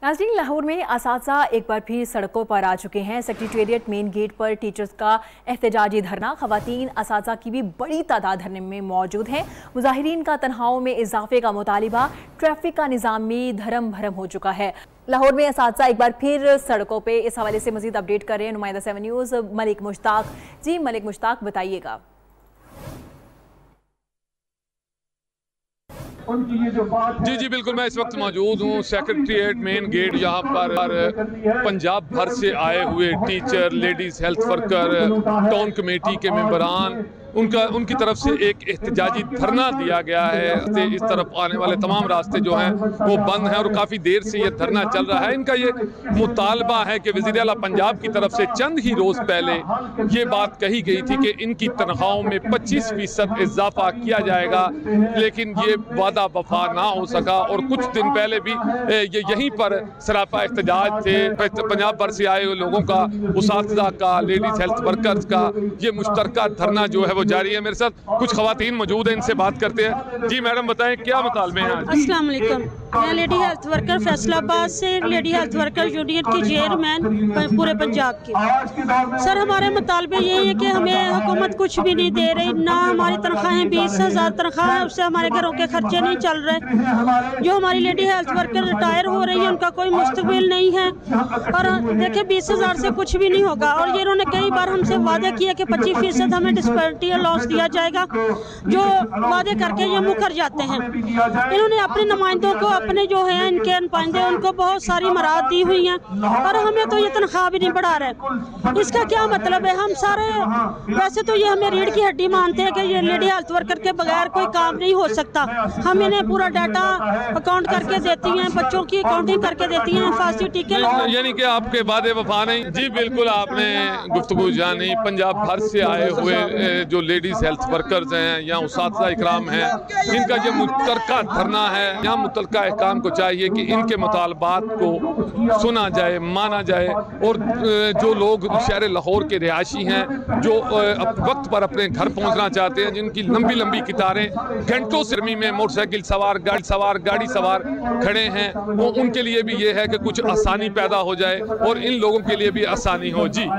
नाज़रीन, लाहौर में असातिज़ा एक बार फिर सड़कों पर आ चुके हैं। सेक्रेटेरिएट मेन गेट पर टीचर्स का एहतजाजी धरना, खवातीन असातिज़ा की भी बड़ी तादाद धरने में मौजूद हैं। मुजाहिरीन का तनख्वाहों में इजाफे का मुतालिबा, ट्रैफिक का निज़ाम भी धर्म भरम हो चुका है। लाहौर में असातिज़ा एक बार फिर सड़कों पर, इस हवाले से मजीद अपडेट कर रहे हैं नुमाइंदा 7 न्यूज़ मलिक मुश्ताक। जी मलिक मुश्ताक, बताइएगा। जी बिल्कुल, मैं इस वक्त मौजूद हूँ सेक्रेटेरिएट मेन गेट। यहाँ पर पंजाब भर से आए हुए teacher, ladies health worker, town committee के मेंबरान, उनकी तरफ से एक एहतजाजी धरना दिया गया है। इस तरफ आने वाले तमाम रास्ते जो हैं वो बंद हैं और काफ़ी देर से ये धरना चल रहा है। इनका ये मुतालबा है कि वज़ीर आला पंजाब की तरफ से चंद ही रोज़ पहले ये बात कही गई थी कि इनकी तनख्वाहों में 25% इजाफा किया जाएगा, लेकिन ये वादा वफा ना हो सका। और कुछ दिन पहले भी ये यहीं पर सरापा एहतजाज थे। पंजाब भर से आए लोगों का, उसातिज़ा का, लेडीज़ हेल्थ वर्कर्स का ये मुश्तरका धरना जो है वो जारी है। मेरे साथ कुछ खवातीन मौजूद हैं, इनसे बात करते हैं। जी मैडम, बताएं क्या मुतालबे हैं आज? अस्सलाम वालेकुम, मैं लेडी हेल्थ वर्कर फैसलाबाद से, लेडी हेल्थ वर्कर यूनियन की चेयरमैन पूरे पंजाब की। सर, हमारे मुतालबे ये है कि हमें हुकूमत कुछ भी नहीं दे रही, ना हमारी तनख्वाहें 20,000 तनख्वाह है, उससे हमारे घरों के खर्चे नहीं चल रहे। जो हमारी लेडी हेल्थ वर्कर रिटायर हो रही है उनका कोई मुस्तकबिल नहीं है। और देखिए 20,000 से कुछ भी नहीं होगा। और ये इन्होंने कई बार हमसे वादे किया कि 25% हमें डिस्पेरिटी लॉस दिया जाएगा, जो वादे करके ये मुकर जाते हैं। इन्होंने अपने नुमाइंदों को, अपने जो है इनके नुमाइंदे, उनको बहुत सारी मराद दी हुई हैं और हमें तो ये तनख्वाह भी नहीं बढ़ा रहे। इसका क्या मतलब है? हम सारे, वैसे तो ये हमें रीढ़ की हड्डी मानते हैं कि ये लेडी हेल्थ वर्कर के बगैर कोई काम नहीं हो सकता। हम इन्हें पूरा डाटा अकाउंट करके देती हैं, बच्चों की अकाउंटिंग करके देती हैं, फांसी टीके। यानी कि आपके वादे वफा नहीं। जी बिल्कुल, आपने गुफ्तगू जानी। पंजाब भर से आए हुए जो लेडीज़ हेल्थ वर्कर्स हैं या उसातिज़ा इकराम हैं, इनका ये मुतलका धरना है। यहाँ मुतलका अहकाम को चाहिए कि इनके मुतालबात को सुना जाए, माना जाए। और जो लोग शहर लाहौर के रिहायशी हैं, जो वक्त पर अपने घर पहुँचना चाहते हैं, जिनकी लंबी लंबी कतारें घंटों से गर्मी में मोटरसाइकिल सवार, गाड़ी सवार खड़े हैं, वो उनके लिए भी ये है कि कुछ आसानी पैदा हो जाए और इन लोगों के लिए भी आसानी हो। जी